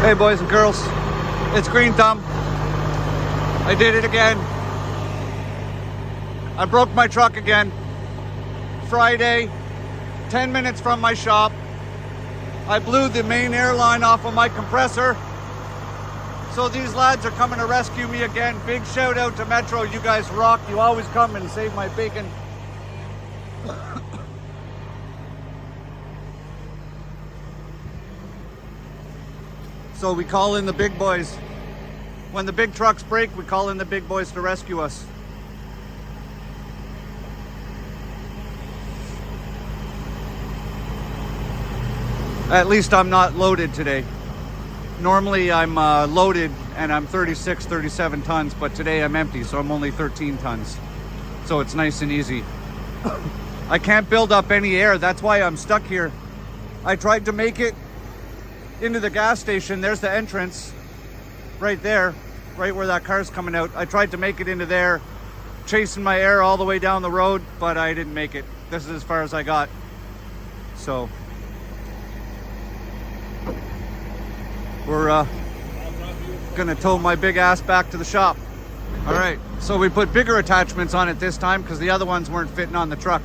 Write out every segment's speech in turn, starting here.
Hey boys and girls, it's Green Thumb. I did it again. I broke my truck again. Friday, 10 minutes from my shop. I blew the main air line off of my compressor. So these lads are coming to rescue me again. Big shout out to Metro, you guys rock. You always come and save my bacon. So we call in the big boys. When the big trucks break, we call in the big boys to rescue us. At least I'm not loaded today. Normally I'm loaded and I'm 36, 37 tons, but today I'm empty, so I'm only 13 tons. So it's nice and easy. I can't build up any air, that's why I'm stuck here. I tried to make it into the gas station. There's the entrance right there, right where that car's coming out. I tried to make it into there, chasing my air all the way down the road, but I didn't make it. This is as far as I got. So we're gonna tow my big ass back to the shop. All right, so we put bigger attachments on it this time because the other ones weren't fitting on the truck.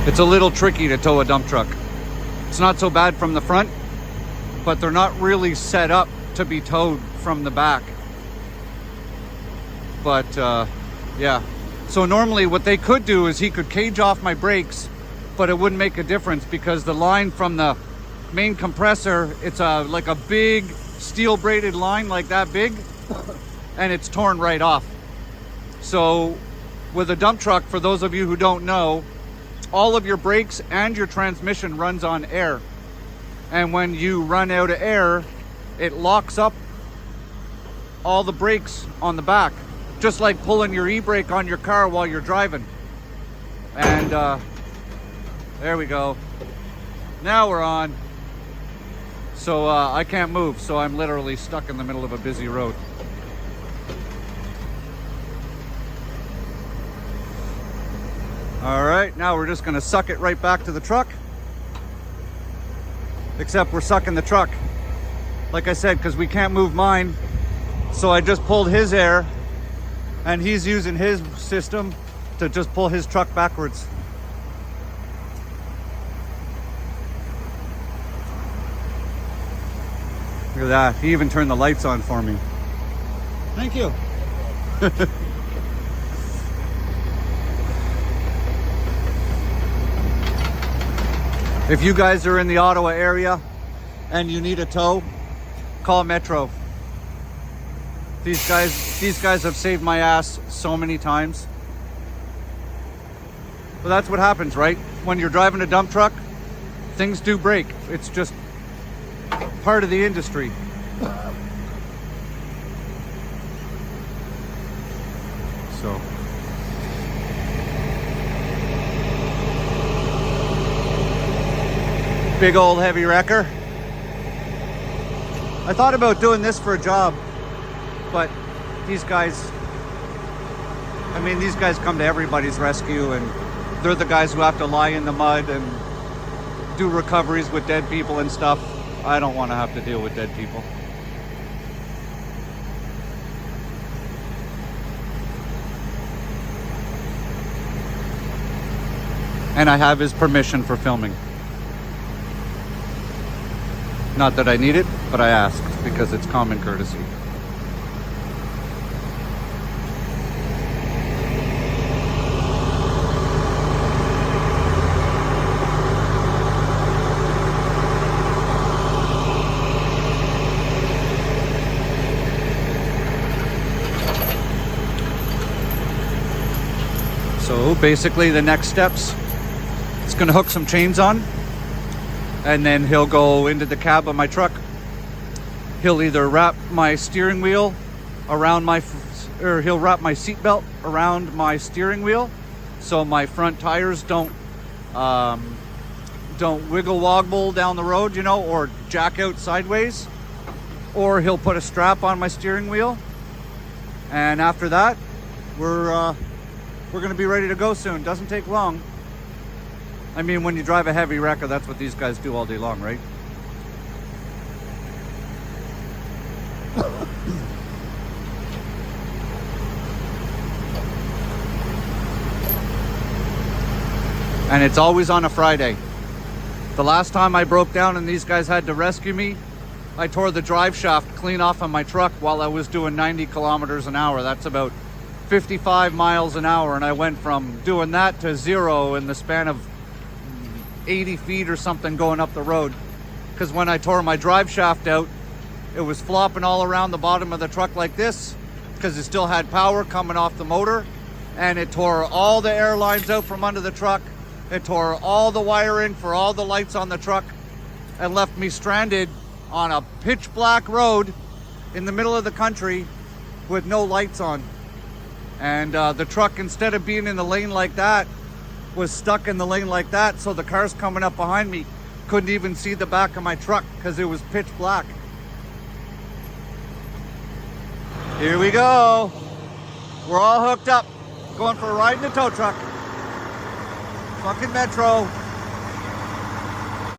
It's a little tricky to tow a dump truck. It's not so bad from the front, but they're not really set up to be towed from the back. But yeah, so normally what they could do is he could cage off my brakes, but it wouldn't make a difference because the line from the main compressor, it's like a big steel braided line, like that big, and it's torn right off. So with a dump truck, for those of you who don't know, all of your brakes and your transmission runs on air. And when you run out of air, it locks up all the brakes on the back. Just like pulling your e-brake on your car while you're driving. And there we go. Now we're on. So I can't move, so I'm literally stuck in the middle of a busy road. All right, now we're just gonna suck it right back to the truck. Except we're sucking the truck, like I said, because we can't move mine. So I just pulled his air, and he's using his system to just pull his truck backwards. Look at that, he even turned the lights on for me. Thank you. If you guys are in the Ottawa area and you need a tow, call Metro. These guys have saved my ass so many times. But that's what happens, right? When you're driving a dump truck, things do break. It's just part of the industry. So big old heavy wrecker. I thought about doing this for a job, but these guys, I mean, these guys come to everybody's rescue, and they're the guys who have to lie in the mud and do recoveries with dead people and stuff. I don't want to have to deal with dead people. And I have his permission for filming. Not that I need it, but I asked because it's common courtesy. So basically the next steps, it's going to hook some chains on, and then he'll go into the cab of my truck. He'll either wrap my steering wheel around or he'll wrap my seatbelt around my steering wheel so my front tires don't wiggle woggle down the road, you know, or jack out sideways, or he'll put a strap on my steering wheel. And after that, we're gonna be ready to go soon. Doesn't take long. I mean, when you drive a heavy wrecker, that's what these guys do all day long, right? And it's always on a Friday. The last time I broke down and these guys had to rescue me, I tore the drive shaft clean off of my truck while I was doing 90 kilometers an hour. That's about 55 miles an hour. And I went from doing that to 0 in the span of 80 feet or something going up the road. Because when I tore my drive shaft out, it was flopping all around the bottom of the truck like this, because it still had power coming off the motor. And it tore all the air lines out from under the truck. It tore all the wiring for all the lights on the truck and left me stranded on a pitch black road in the middle of the country with no lights on. And the truck, instead of being in the lane like that, was stuck in the lane like that, so the cars coming up behind me couldn't even see the back of my truck because it was pitch black. Here we go. We're all hooked up, going for a ride in the tow truck. Fucking Metro.